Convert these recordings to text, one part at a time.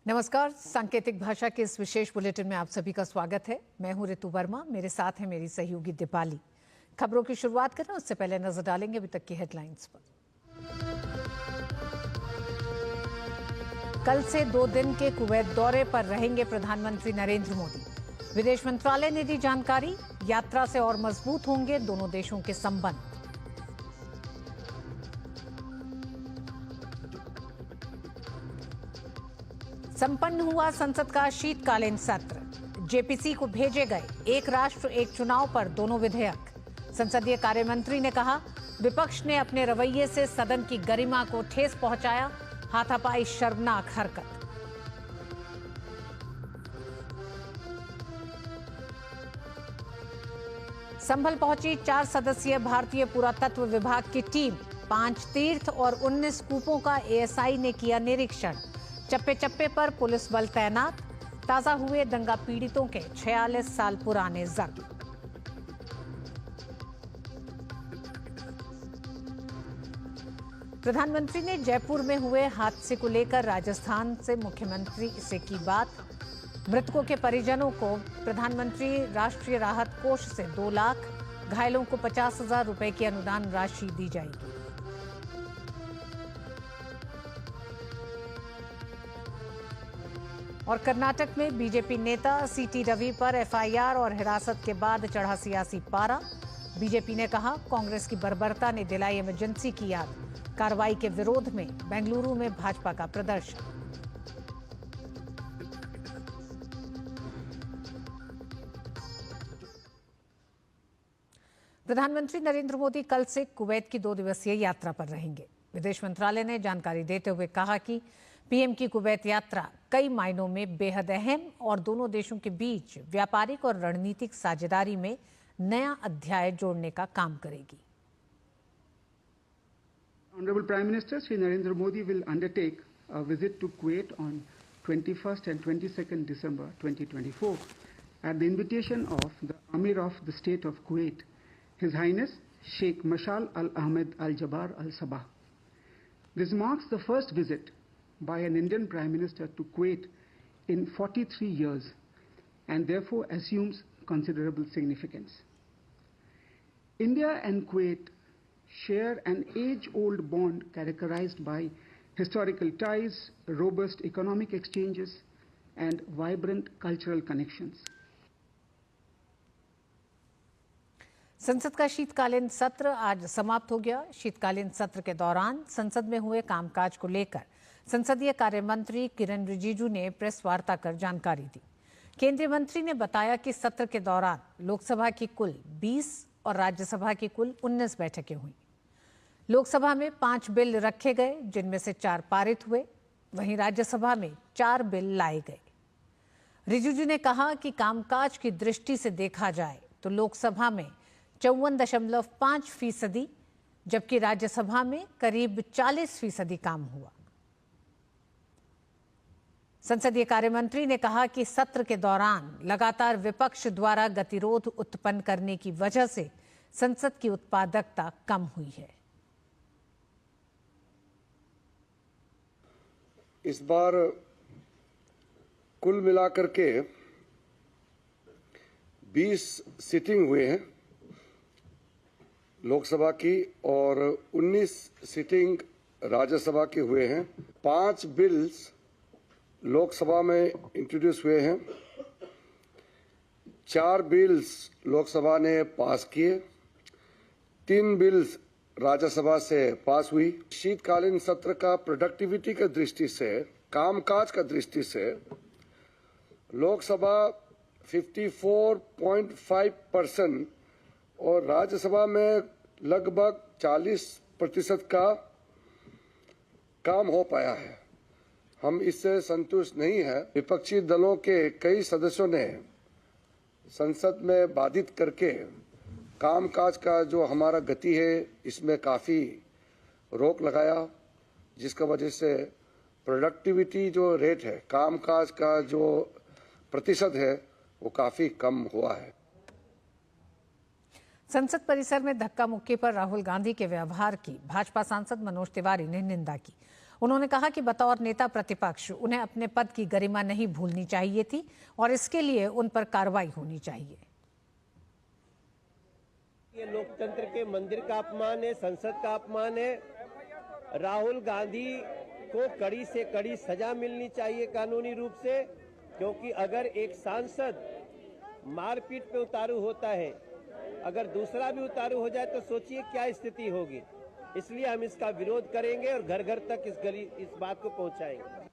नमस्कार। सांकेतिक भाषा के इस विशेष बुलेटिन में आप सभी का स्वागत है। मैं हूं ऋतु वर्मा, मेरे साथ है मेरी सहयोगी दीपाली। खबरों की शुरुआत करें उससे पहले नजर डालेंगे अभी तक की हेडलाइंस पर। कल से 2 दिन के कुवैत दौरे पर रहेंगे प्रधानमंत्री नरेंद्र मोदी। विदेश मंत्रालय ने दी जानकारी, यात्रा से और मजबूत होंगे दोनों देशों के संबंध। संपन्न हुआ संसद का शीतकालीन सत्र। जेपीसी को भेजे गए एक राष्ट्र एक चुनाव पर दोनों विधेयक। संसदीय कार्य मंत्री ने कहा, विपक्ष ने अपने रवैये से सदन की गरिमा को ठेस पहुंचाया, हाथापाई शर्मनाक हरकत। संभल पहुंची 4 सदस्यीय भारतीय पुरातत्व विभाग की टीम। 5 तीर्थ और 19 कूपों का एएसआई ने किया निरीक्षण। चप्पे चप्पे पर पुलिस बल तैनात। ताजा हुए दंगा पीड़ितों के 46 साल पुराने जख्म। प्रधानमंत्री ने जयपुर में हुए हादसे को लेकर राजस्थान से मुख्यमंत्री से की बात। मृतकों के परिजनों को प्रधानमंत्री राष्ट्रीय राहत कोष से 2 लाख, घायलों को 50,000 रुपए की अनुदान राशि दी जाएगी। और कर्नाटक में बीजेपी नेता सीटी रवि पर एफआईआर और हिरासत के बाद चढ़ा सियासी पारा। बीजेपी ने कहा, कांग्रेस की बर्बरता ने दिलाई इमरजेंसी की याद। कार्रवाई के विरोध में बेंगलुरु में भाजपा का प्रदर्शन। प्रधानमंत्री नरेंद्र मोदी कल से कुवैत की 2 दिवसीय यात्रा पर रहेंगे। विदेश मंत्रालय ने जानकारी देते हुए कहा कि पीएम की कुवैत यात्रा कई मायनों में बेहद अहम और दोनों देशों के बीच व्यापारिक और रणनीतिक साझेदारी में नया अध्याय जोड़ने का काम करेगी। Honorable Prime Minister Shri Narendra Modi will undertake a visit to Kuwait on 21st and 22nd December 2024 at the invitation of the Amir of the State of Kuwait, His Highness Sheikh Mashal Al Ahmed Al Jabbar Al Sabah. This marks the first visit by an Indian Prime Minister to Kuwait in 43 years and therefore assumes considerable significance. India and Kuwait share an age-old bond characterized by historical ties, robust economic exchanges, and vibrant cultural connections. संसद का शीतकालीन सत्र आज समाप्त हो गया। शीतकालीन सत्र के दौरान संसद में हुए कामकाज को लेकर संसदीय कार्य मंत्री किरण रिजिजू ने प्रेस वार्ता कर जानकारी दी। केंद्रीय मंत्री ने बताया कि सत्र के दौरान लोकसभा की कुल 20 और राज्यसभा की कुल 19 बैठकें हुई। लोकसभा में 5 बिल रखे गए, जिनमें से 4 पारित हुए। वहीं राज्यसभा में 4 बिल लाए गए। रिजिजू ने कहा कि कामकाज की दृष्टि से देखा जाए तो लोकसभा में 54.5%, जबकि राज्यसभा में करीब 40% काम हुआ। संसदीय कार्य मंत्री ने कहा कि सत्र के दौरान लगातार विपक्ष द्वारा गतिरोध उत्पन्न करने की वजह से संसद की उत्पादकता कम हुई है। इस बार कुल मिलाकर के 20 सिटिंग हुए हैं लोकसभा की और 19 सिटिंग राज्यसभा के हुए हैं। 5 बिल्स लोकसभा में इंट्रोड्यूस हुए हैं। 4 बिल्स लोकसभा ने पास किए। 3 बिल्स राज्यसभा से पास हुई। शीतकालीन सत्र का प्रोडक्टिविटी की दृष्टि से, कामकाज का दृष्टि से लोकसभा 54.5% और राज्यसभा में लगभग 40% का काम हो पाया है। हम इससे संतुष्ट नहीं है। विपक्षी दलों के कई सदस्यों ने संसद में बाधित करके कामकाज का जो हमारा गति है इसमें काफी रोक लगाया, जिसका वजह से प्रोडक्टिविटी जो रेट है, कामकाज का जो प्रतिशत है, वो काफी कम हुआ है। संसद परिसर में धक्का मुक्की पर राहुल गांधी के व्यवहार की भाजपा सांसद मनोज तिवारी ने निंदा की। उन्होंने कहा कि बतौर नेता प्रतिपक्ष उन्हें अपने पद की गरिमा नहीं भूलनी चाहिए थी और इसके लिए उन पर कार्रवाई होनी चाहिए। ये लोकतंत्र के मंदिर का अपमान है, संसद का अपमान है। राहुल गांधी को कड़ी से कड़ी सजा मिलनी चाहिए कानूनी रूप से, क्योंकि अगर एक सांसद मारपीट पे उतारू होता है, अगर दूसरा भी उतारू हो जाए तो सोचिए क्या स्थिति होगी। इसलिए हम इसका विरोध करेंगे और घर घर तक इस बात को पहुंचाएंगे।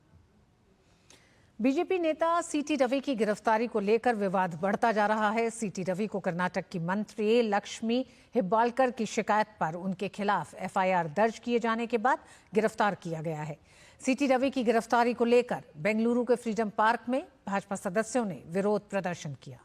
बीजेपी नेता सीटी रवि की गिरफ्तारी को लेकर विवाद बढ़ता जा रहा है। सीटी रवि को कर्नाटक की मंत्री लक्ष्मी हिब्बाल्कर की शिकायत पर उनके खिलाफ एफआईआर दर्ज किए जाने के बाद गिरफ्तार किया गया है। सीटी रवि की गिरफ्तारी को लेकर बेंगलुरु के फ्रीडम पार्क में भाजपा सदस्यों ने विरोध प्रदर्शन किया।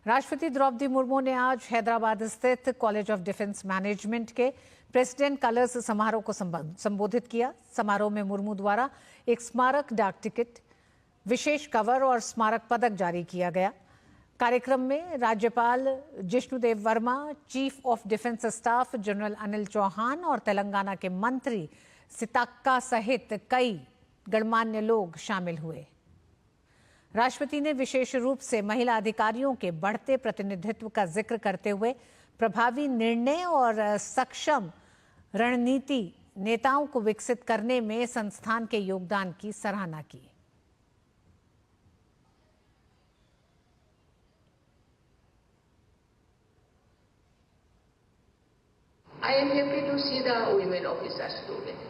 राष्ट्रपति द्रौपदी मुर्मू ने आज हैदराबाद स्थित कॉलेज ऑफ डिफेंस मैनेजमेंट के प्रेसिडेंट कलर्स समारोह को संबोधित किया। समारोह में मुर्मू द्वारा एक स्मारक डाक टिकट, विशेष कवर और स्मारक पदक जारी किया गया। कार्यक्रम में राज्यपाल Jishnu Dev Varma, chief of defence staff general Anil Chauhan और तेलंगाना के मंत्री सीतक्का सहित कई गणमान्य लोग शामिल हुए। राष्ट्रपति ने विशेष रूप से महिला अधिकारियों के बढ़ते प्रतिनिधित्व का जिक्र करते हुए प्रभावी निर्णय और सक्षम रणनीति नेताओं को विकसित करने में संस्थान के योगदान की सराहना की। I am happy to see the women officers today.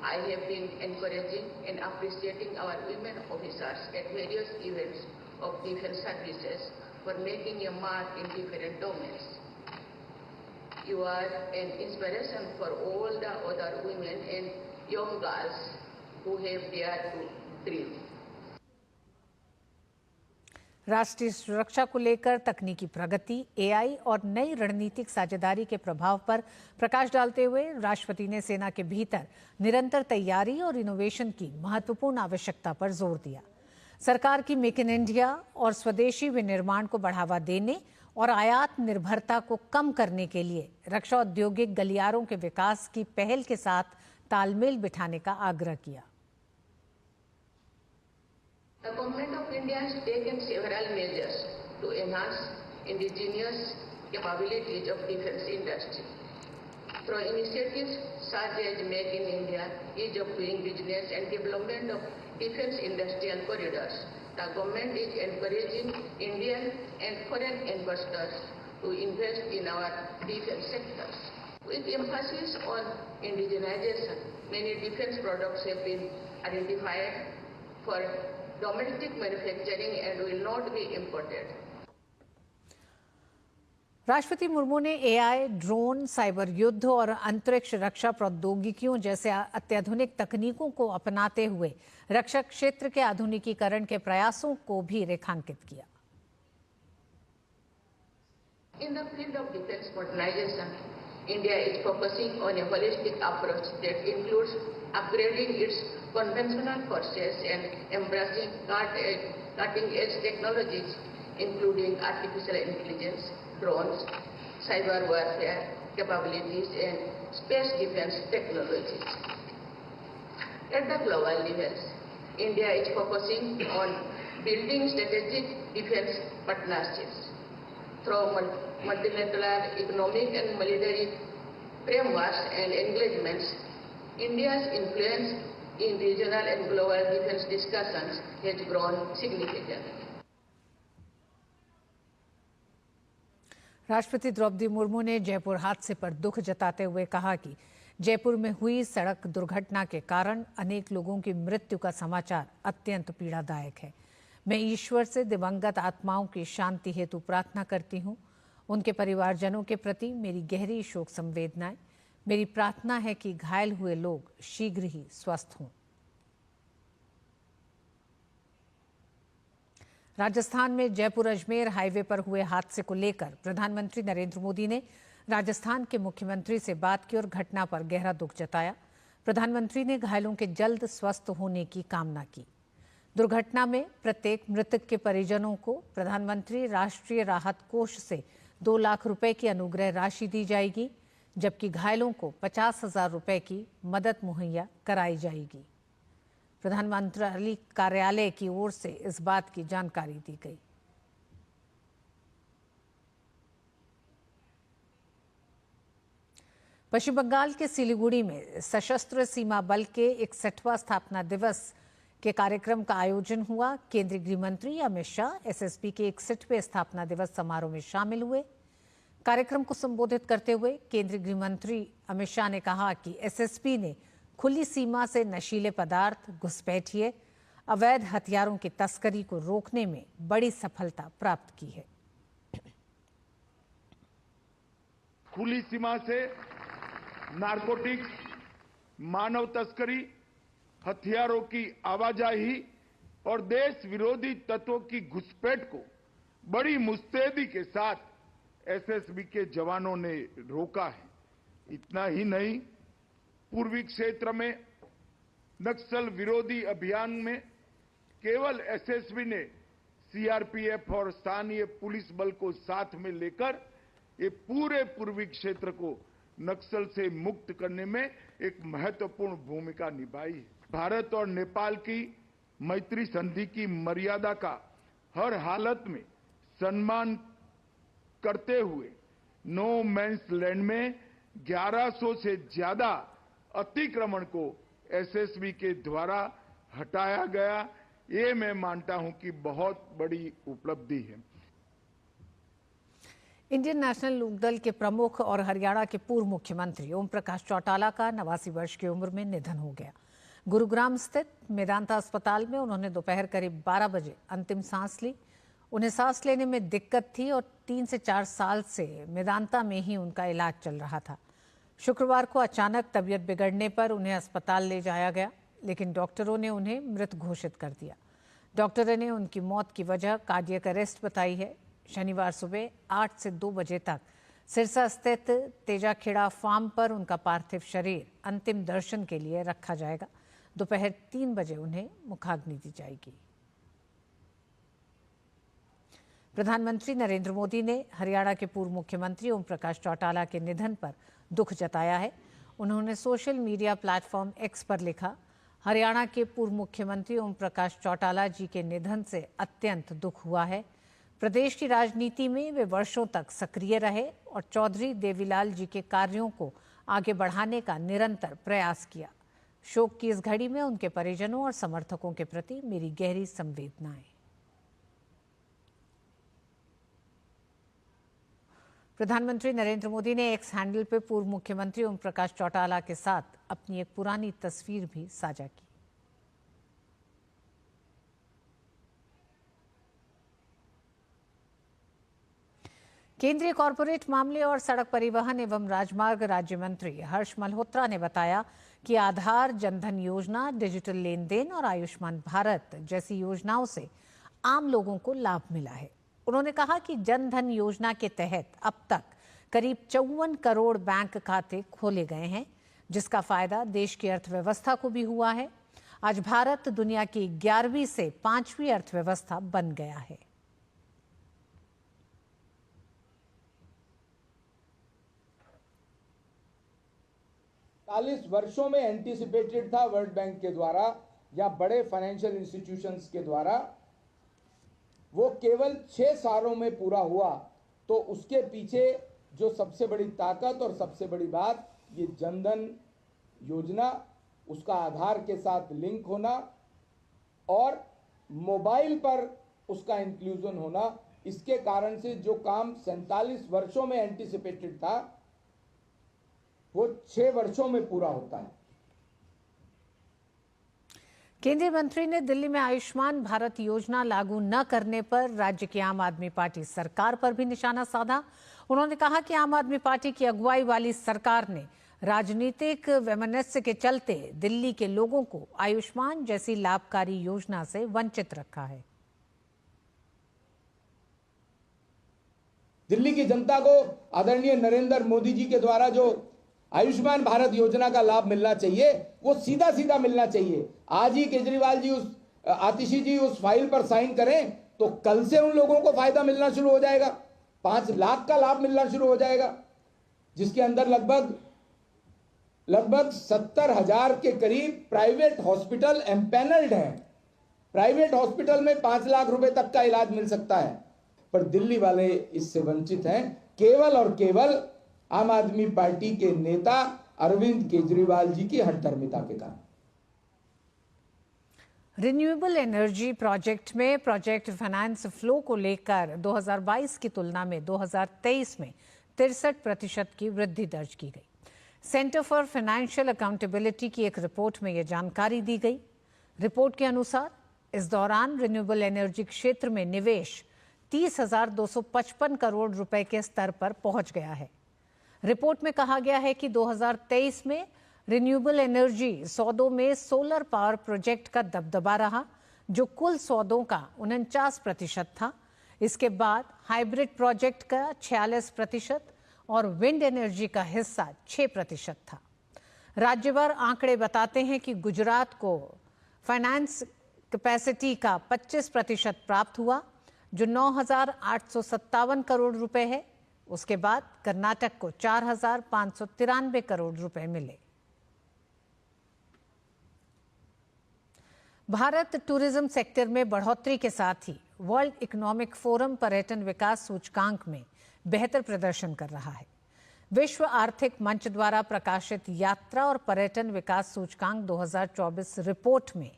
I have been encouraging and appreciating our women officers at various events of defense services for making a mark in different domains. You are an inspiration for all the other women and young girls who have dared to dream. राष्ट्रीय सुरक्षा को लेकर तकनीकी प्रगति, AI और नई रणनीतिक साझेदारी के प्रभाव पर प्रकाश डालते हुए राष्ट्रपति ने सेना के भीतर निरंतर तैयारी और इनोवेशन की महत्वपूर्ण आवश्यकता पर जोर दिया। सरकार की मेक इन इंडिया और स्वदेशी विनिर्माण को बढ़ावा देने और आयात निर्भरता को कम करने के लिए रक्षा औद्योगिक गलियारों के विकास की पहल के साथ तालमेल बिठाने का आग्रह किया। The Government of India has taken several measures to enhance indigenous capabilities of defense industry. Through initiatives such as Make in India, ease of doing business and development of defense industrial corridors, the government is encouraging Indian and foreign investors to invest in our defense sectors. With emphasis on indigenization, many defense products have been identified for domestic manufacturing and will not be imported. राष्ट्रपति मुर्मू ने AI, drone, cyber युद्ध और अंतरिक्ष रक्षा प्रौद्योगिकियों जैसे अत्याधुनिक तकनीकों को अपनाते हुए रक्षा क्षेत्र के आधुनिकीकरण के प्रयासों को भी रेखांकित किया। In the field of defense modernization, India is focusing on a holistic approach that includes upgrading its conventional forces and embracing cutting-edge technologies, including artificial intelligence, drones, cyber warfare capabilities, and space defense technologies. At the global levels, India is focusing on building strategic defense partnerships through multilateral economic and military frameworks and engagements. India's influence in regional and global defense discussions has grown significantly. राष्ट्रपति द्रौपदी मुर्मू ने जयपुर हादसे पर दुख जताते हुए कहा कि जयपुर में हुई सड़क दुर्घटना के कारण अनेक लोगों की मृत्यु का समाचार अत्यंत पीड़ादायक है। मैं ईश्वर से दिवंगत आत्माओं की शांति हेतु प्रार्थना करती हूँ। उनके परिवारजनों के प्रति मेरी गहरी शोक संवेदनाएं। मेरी प्रार्थना है कि घायल हुए लोग शीघ्र ही स्वस्थ हों। राजस्थान में जयपुर अजमेर हाईवे पर हुए हादसे को लेकर प्रधानमंत्री नरेंद्र मोदी ने राजस्थान के मुख्यमंत्री से बात की और घटना पर गहरा दुख जताया। प्रधानमंत्री ने घायलों के जल्द स्वस्थ होने की कामना की। दुर्घटना में प्रत्येक मृतक के परिजनों को प्रधानमंत्री राष्ट्रीय राहत कोष से 2 लाख रुपए की अनुग्रह राशि दी जाएगी, जबकि घायलों को 50,000 रुपए की मदद मुहैया कराई जाएगी। प्रधानमंत्री कार्यालय की ओर से इस बात की जानकारी दी गई। पश्चिम बंगाल के सिलीगुड़ी में सशस्त्र सीमा बल के 61वां स्थापना दिवस के कार्यक्रम का आयोजन हुआ। केंद्रीय गृह मंत्री अमित शाह एसएसबी के 61वें स्थापना दिवस समारोह में शामिल हुए। कार्यक्रम को संबोधित करते हुए केंद्रीय गृह मंत्री अमित शाह ने कहा कि एसएसबी ने खुली सीमा से नशीले पदार्थ, घुसपैठिए, अवैध हथियारों की तस्करी को रोकने में बड़ी सफलता प्राप्त की है। खुली सीमा से नारकोटिक्स, मानव तस्करी, हथियारों की आवाजाही और देश विरोधी तत्वों की घुसपैठ को बड़ी मुस्तैदी के साथ एसएसबी के जवानों ने रोका है। इतना ही नहीं, पूर्वी क्षेत्र में नक्सल विरोधी अभियान में केवल एसएसबी ने सीआरपीएफ और स्थानीय पुलिस बल को साथ में लेकर ये पूरे पूर्वी क्षेत्र को नक्सल से मुक्त करने में एक महत्वपूर्ण भूमिका निभाई है। भारत और नेपाल की मैत्री संधि की मर्यादा का हर हालत में सम्मान करते हुए नो मैंस लैंड में 1100 से ज्यादा अतिक्रमण को एसएसबी के द्वारा हटाया गया। ये मैं मानता हूं कि बहुत बड़ी उपलब्धि है। इंडियन नेशनल लोकदल के प्रमुख और हरियाणा के पूर्व मुख्यमंत्री ओम प्रकाश चौटाला का 89 वर्ष की उम्र में निधन हो गया। गुरुग्राम स्थित मेदांता अस्पताल में उन्होंने दोपहर करीब 12 बजे अंतिम सांस ली। उन्हें सांस लेने में दिक्कत थी और 3 से 4 साल से मेदांता में ही उनका इलाज चल रहा था। शुक्रवार को अचानक तबीयत बिगड़ने पर उन्हें अस्पताल ले जाया गया, लेकिन डॉक्टरों ने उन्हें मृत घोषित कर दिया। डॉक्टरों ने उनकी मौत की वजह कार्डियक अरेस्ट बताई है। शनिवार सुबह 8 से 2 बजे तक सिरसा स्थित तेजाखेड़ा फार्म पर उनका पार्थिव शरीर अंतिम दर्शन के लिए रखा जाएगा। दोपहर 3 बजे उन्हें मुखाग्नि दी जाएगी। प्रधानमंत्री नरेंद्र मोदी ने हरियाणा के पूर्व मुख्यमंत्री ओम प्रकाश चौटाला के निधन पर दुख जताया है। उन्होंने सोशल मीडिया प्लेटफॉर्म एक्स पर लिखा, हरियाणा के पूर्व मुख्यमंत्री ओम प्रकाश चौटाला जी के निधन से अत्यंत दुख हुआ है। प्रदेश की राजनीति में वे वर्षों तक सक्रिय रहे और चौधरी देवीलाल जी के कार्यों को आगे बढ़ाने का निरंतर प्रयास किया। शोक की इस घड़ी में उनके परिजनों और समर्थकों के प्रति मेरी गहरी संवेदनाएं। प्रधानमंत्री नरेंद्र मोदी ने एक्स हैंडल पर पूर्व मुख्यमंत्री ओम प्रकाश चौटाला के साथ अपनी एक पुरानी तस्वीर भी साझा की। केंद्रीय कॉरपोरेट मामले और सड़क परिवहन एवं राजमार्ग राज्य मंत्री हर्ष मल्होत्रा ने बताया कि आधार, जनधन योजना, डिजिटल लेन देन और आयुष्मान भारत जैसी योजनाओं से आम लोगों को लाभ मिला है। उन्होंने कहा कि जनधन योजना के तहत अब तक करीब 54 करोड़ बैंक खाते खोले गए हैं, जिसका फायदा देश की अर्थव्यवस्था को भी हुआ है। आज भारत दुनिया की 11वीं से 5वीं अर्थव्यवस्था बन गया है। वर्षों में एंटीसिपेटेड था वर्ल्ड बैंक के द्वारा या बड़े फाइनेंशियल इंस्टीट्यूशंस के द्वारा, वो केवल 6 सालों में पूरा हुआ। तो उसके पीछे जो सबसे बड़ी ताकत और सबसे बड़ी बात, ये जनधन योजना, उसका आधार के साथ लिंक होना और मोबाइल पर उसका इंक्लूजन होना, इसके कारण से जो काम 47 वर्षों में एंटीसिपेटेड था वो 6 वर्षों में पूरा होता है। केंद्रीय मंत्री ने दिल्ली में आयुष्मान भारत योजना लागू न करने पर राज्य की आम आदमी पार्टी सरकार पर भी निशाना साधा। उन्होंने कहा कि आम आदमी पार्टी की अगुवाई वाली सरकार ने राजनीतिक वैमनस्य के चलते दिल्ली के लोगों को आयुष्मान जैसी लाभकारी योजना से वंचित रखा है। दिल्ली की जनता को आदरणीय नरेंद्र मोदी जी के द्वारा जो आयुष्मान भारत योजना का लाभ मिलना चाहिए वो सीधा सीधा मिलना चाहिए। आज ही केजरीवाल जी उस आतिशी जी उस फाइल पर साइन करें तो कल से उन लोगों को फायदा मिलना शुरू हो जाएगा, 5 लाख का लाभ मिलना शुरू हो जाएगा, जिसके अंदर लगभग 70,000 के करीब प्राइवेट हॉस्पिटल एम्पैनल्ड हैं। प्राइवेट हॉस्पिटल में 5 लाख रुपए तक का इलाज मिल सकता है, पर दिल्ली वाले इससे वंचित हैं, केवल और केवल आम आदमी पार्टी के नेता अरविंद केजरीवाल जी की हठधर्मिता के कारण। रिन्यूएबल एनर्जी प्रोजेक्ट में प्रोजेक्ट फाइनेंस फ्लो को लेकर 2022 की तुलना में 2023 में 63% की वृद्धि दर्ज की गई। सेंटर फॉर फाइनेंशियल अकाउंटेबिलिटी की एक रिपोर्ट में यह जानकारी दी गई। रिपोर्ट के अनुसार इस दौरान रिन्यूएबल एनर्जी क्षेत्र में निवेश 30,255 करोड़ रुपए के स्तर पर पहुंच गया है। रिपोर्ट में कहा गया है कि 2023 में रिन्यूएबल एनर्जी सौदों में सोलर पावर प्रोजेक्ट का दबदबा रहा, जो कुल सौदों का 49% था। इसके बाद हाइब्रिड प्रोजेक्ट का 46% और विंड एनर्जी का हिस्सा 6% था। राज्यभर आंकड़े बताते हैं कि गुजरात को फाइनेंस कैपेसिटी का 25% प्राप्त हुआ, जो 9,857 करोड़ रुपए है। उसके बाद कर्नाटक को 4,593 करोड़ रुपए मिले। भारत टूरिज्म सेक्टर में बढ़ोतरी के साथ ही वर्ल्ड इकोनॉमिक फोरम पर्यटन विकास सूचकांक में बेहतर प्रदर्शन कर रहा है। विश्व आर्थिक मंच द्वारा प्रकाशित यात्रा और पर्यटन विकास सूचकांक 2024 रिपोर्ट में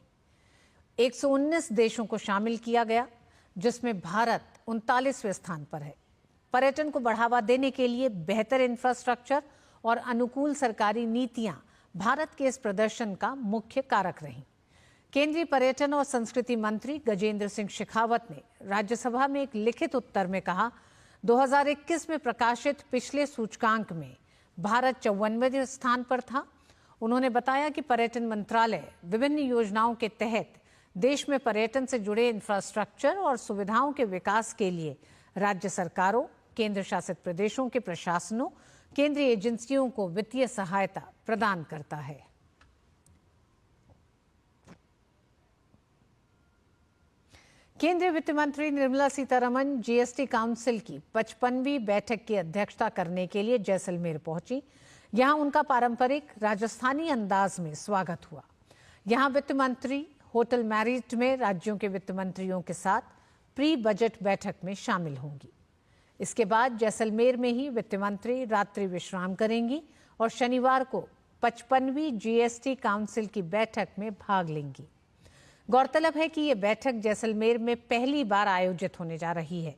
119 देशों को शामिल किया गया, जिसमें भारत 39वें स्थान पर है। पर्यटन को बढ़ावा देने के लिए बेहतर इंफ्रास्ट्रक्चर और अनुकूल सरकारी नीतियां भारत के इस प्रदर्शन का मुख्य कारक रहीं। केंद्रीय पर्यटन और संस्कृति मंत्री गजेंद्र सिंह शेखावत ने राज्यसभा में एक लिखित उत्तर में कहा, 2021 में प्रकाशित पिछले सूचकांक में भारत 54वें स्थान पर था। उन्होंने बताया कि पर्यटन मंत्रालय विभिन्न योजनाओं के तहत देश में पर्यटन से जुड़े इंफ्रास्ट्रक्चर और सुविधाओं के विकास के लिए राज्य सरकारों, केंद्र शासित प्रदेशों के प्रशासनों, केंद्रीय एजेंसियों को वित्तीय सहायता प्रदान करता है। केंद्रीय वित्त मंत्री निर्मला सीतारमण जीएसटी काउंसिल की 55वीं बैठक की अध्यक्षता करने के लिए जैसलमेर पहुंची। यहां उनका पारंपरिक राजस्थानी अंदाज में स्वागत हुआ। यहां वित्त मंत्री होटल मैरिट में राज्यों के वित्त मंत्रियों के साथ प्री बजट बैठक में शामिल होंगी। इसके बाद जैसलमेर में ही वित्त मंत्री रात्रि विश्राम करेंगी और शनिवार को 55वीं जीएसटी काउंसिल की बैठक में भाग लेंगी। गौरतलब है कि यह बैठक जैसलमेर में पहली बार आयोजित होने जा रही है।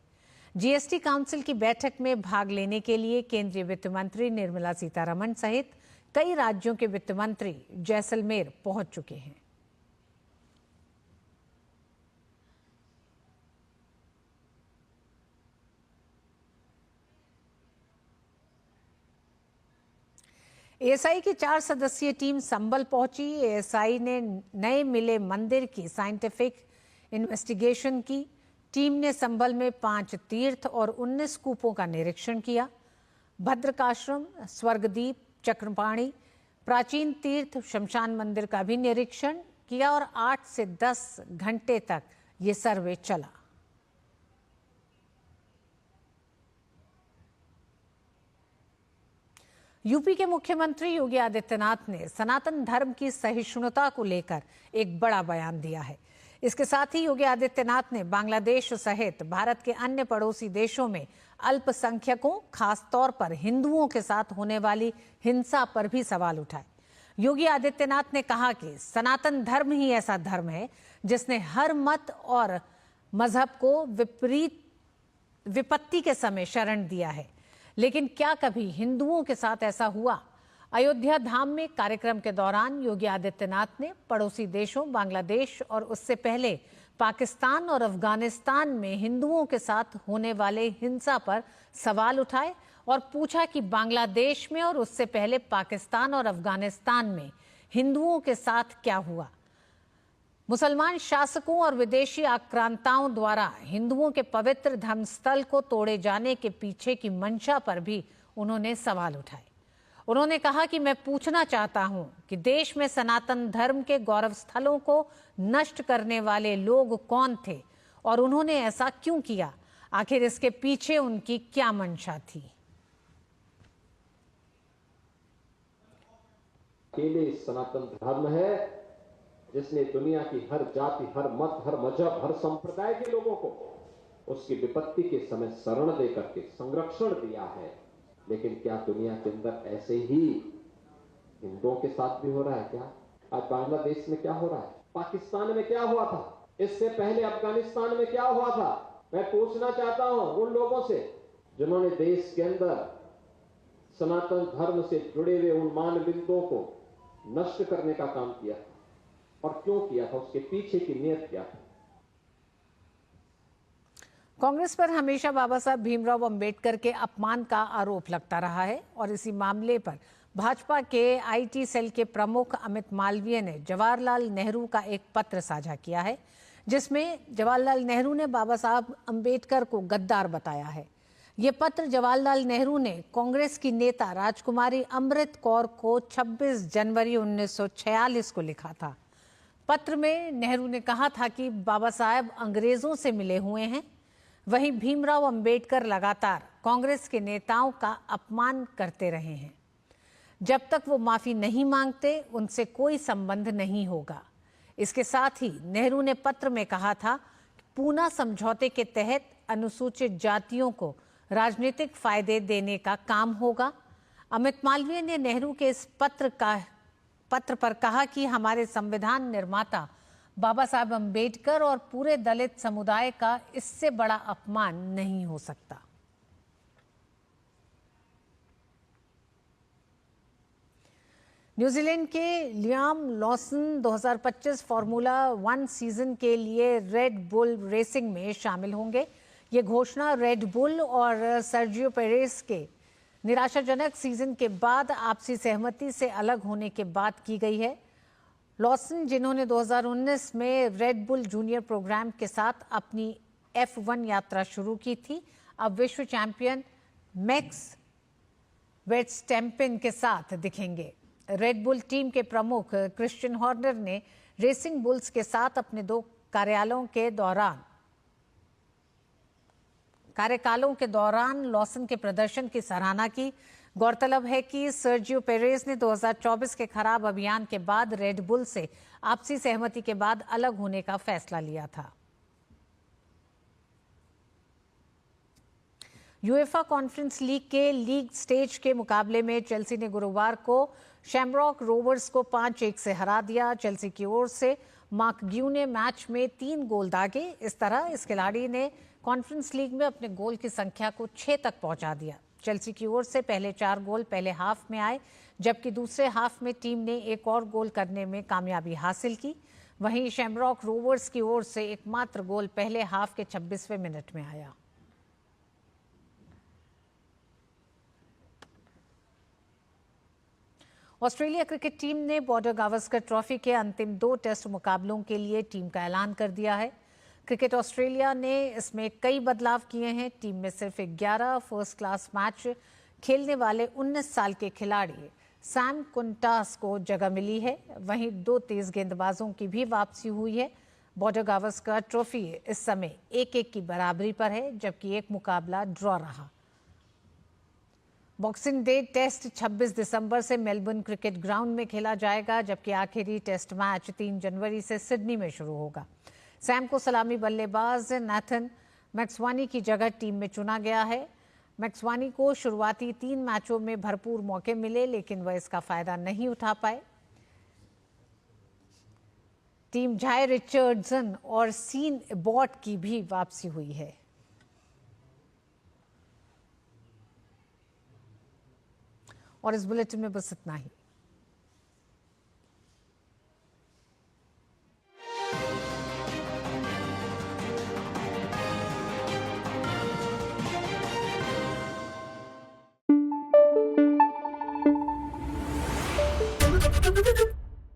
जीएसटी काउंसिल की बैठक में भाग लेने के लिए केंद्रीय वित्त मंत्री निर्मला सीतारमण सहित कई राज्यों के वित्त मंत्री जैसलमेर पहुंच चुके हैं। एएसआई की 4 सदस्यीय टीम संबल पहुंची। एएसआई ने नए मिले मंदिर की साइंटिफिक इन्वेस्टिगेशन की। टीम ने संबल में 5 तीर्थ और 19 कूपों का निरीक्षण किया। भद्रकाश्रम, स्वर्गदीप, चक्रपाणी, प्राचीन तीर्थ, शमशान मंदिर का भी निरीक्षण किया और 8 से 10 घंटे तक ये सर्वे चला। यूपी के मुख्यमंत्री योगी आदित्यनाथ ने सनातन धर्म की सहिष्णुता को लेकर एक बड़ा बयान दिया है। इसके साथ ही योगी आदित्यनाथ ने बांग्लादेश सहित भारत के अन्य पड़ोसी देशों में अल्पसंख्यकों, खासतौर पर हिंदुओं के साथ होने वाली हिंसा पर भी सवाल उठाए। योगी आदित्यनाथ ने कहा कि सनातन धर्म ही ऐसा धर्म है जिसने हर मत और मजहब को विपत्ति के समय शरण दिया है, लेकिन क्या कभी हिंदुओं के साथ ऐसा हुआ? अयोध्या धाम में कार्यक्रम के दौरान योगी आदित्यनाथ ने पड़ोसी देशों बांग्लादेश और उससे पहले पाकिस्तान और अफगानिस्तान में हिंदुओं के साथ होने वाले हिंसा पर सवाल उठाए और पूछा कि बांग्लादेश में और उससे पहले पाकिस्तान और अफगानिस्तान में हिंदुओं के साथ क्या हुआ? मुसलमान शासकों और विदेशी आक्रांताओं द्वारा हिंदुओं के पवित्र धर्मस्थल को तोड़े जाने के पीछे की मंशा पर भी उन्होंने सवाल उठाए। उन्होंने कहा कि मैं पूछना चाहता हूं कि देश में सनातन धर्म के गौरव स्थलों को नष्ट करने वाले लोग कौन थे और उन्होंने ऐसा क्यों किया। आखिर इसके पीछे उनकी क्या मंशा थी। अकेले सनातन धर्म है जिसने दुनिया की हर जाति, हर मत, हर मजहब, हर संप्रदाय के लोगों को उसकी विपत्ति के समय शरण देकर के संरक्षण दिया है। लेकिन क्या दुनिया के अंदर ऐसे ही हिंदुओं के साथ भी हो रहा है? क्या आज बांग्लादेश में क्या हो रहा है? पाकिस्तान में क्या हुआ था? इससे पहले अफगानिस्तान में क्या हुआ था? मैं पूछना चाहता हूं उन लोगों से जिन्होंने देश के अंदर सनातन धर्म से जुड़े हुए उन मान बिंदुओं को नष्ट करने का काम किया था और क्यों किया था, उसके पीछे की नीयत क्या थी। कांग्रेस पर हमेशा बाबा साहब भीमराव अंबेडकर के अपमान का आरोप लगता रहा है और इसी मामले पर भाजपा के आईटी सेल के प्रमुख अमित मालवीय ने जवाहरलाल नेहरू का एक पत्र साझा किया है, जिसमें जवाहरलाल नेहरू ने बाबा साहब अंबेडकर को गद्दार बताया है। ये पत्र जवाहरलाल नेहरू ने कांग्रेस की नेता राजकुमारी अमृत कौर को 26 जनवरी 1946 को लिखा था। पत्र में नेहरू ने कहा था कि बाबा साहब अंग्रेजों से मिले हुए हैं, वहीं भीमराव अंबेडकर लगातार कांग्रेस के नेताओं का अपमान करते रहे हैं। जब तक वो माफी नहीं मांगते उनसे कोई संबंध नहीं होगा। इसके साथ ही नेहरू ने पत्र में कहा था कि पूना समझौते के तहत अनुसूचित जातियों को राजनीतिक फायदे देने का काम होगा। अमित मालवीय ने नेहरू के इस पत्र पर कहा कि हमारे संविधान निर्माता बाबा साहब अंबेडकर और पूरे दलित समुदाय का इससे बड़ा अपमान नहीं हो सकता। न्यूजीलैंड के लियाम लॉसन 2025 फॉर्मूला 1 सीजन के लिए रेड बुल रेसिंग में शामिल होंगे। ये घोषणा रेड बुल और सर्जियो पेरेस के निराशाजनक सीजन के बाद आपसी सहमति से अलग होने के बाद की गई है। लॉसन, जिन्होंने 2019 में रेड बुल जूनियर प्रोग्राम के साथ अपनी F1 यात्रा शुरू की थी, अब विश्व चैंपियन मैक्स वर्स्टैपेन के साथ दिखेंगे। रेड बुल टीम के प्रमुख क्रिश्चियन हॉर्नर ने रेसिंग बुल्स के साथ अपने 2 कार्यकालों के दौरान लॉसन के प्रदर्शन की सराहना की। गौरतलब है कि सर्जियो पेरेस ने 2024 के खराब अभियान के बाद रेड बुल से आपसी सहमति के बाद अलग होने का फैसला लिया था। यूएफा कॉन्फ्रेंस लीग के लीग स्टेज के मुकाबले में चेल्सी ने गुरुवार को शैमरॉक रोवर्स को 5-1 से हरा दिया। चेल्सी की ओर से मार्क ग्यू ने मैच में 3 गोल दागे। इस तरह इस खिलाड़ी ने कॉन्फ्रेंस लीग में अपने गोल की संख्या को 6 तक पहुंचा दिया। चेल्सी की ओर से पहले 4 गोल पहले हाफ में आए, जबकि दूसरे हाफ में टीम ने एक और गोल करने में कामयाबी हासिल की। वहीं शैमरॉक रोवर्स की ओर से एकमात्र गोल पहले हाफ के 26वें मिनट में आया। ऑस्ट्रेलिया क्रिकेट टीम ने बॉर्डर गावस्कर ट्रॉफी के अंतिम 2 टेस्ट मुकाबलों के लिए टीम का ऐलान कर दिया है। क्रिकेट ऑस्ट्रेलिया ने इसमें कई बदलाव किए हैं। टीम में सिर्फ 11 फर्स्ट क्लास मैच खेलने वाले 19 साल के खिलाड़ी सैम कुंटास को जगह मिली है। वहीं 2 तेज गेंदबाजों की भी वापसी हुई है। बॉर्डर गावस्कर ट्रॉफी इस समय 1-1 की बराबरी पर है, जबकि एक मुकाबला ड्रॉ रहा। बॉक्सिंग डे टेस्ट 26 दिसंबर से मेलबर्न क्रिकेट ग्राउंड में खेला जाएगा, जबकि आखिरी टेस्ट मैच 3 जनवरी से सिडनी में शुरू होगा। सैम को सलामी बल्लेबाज नैथन मैक्सवानी की जगह टीम में चुना गया है। मैक्सवानी को शुरुआती 3 मैचों में भरपूर मौके मिले, लेकिन वह इसका फायदा नहीं उठा पाए। टीम जाय रिचर्डसन और सीन एबॉट की भी वापसी हुई है। और इस बुलेटिन में बस इतना ही।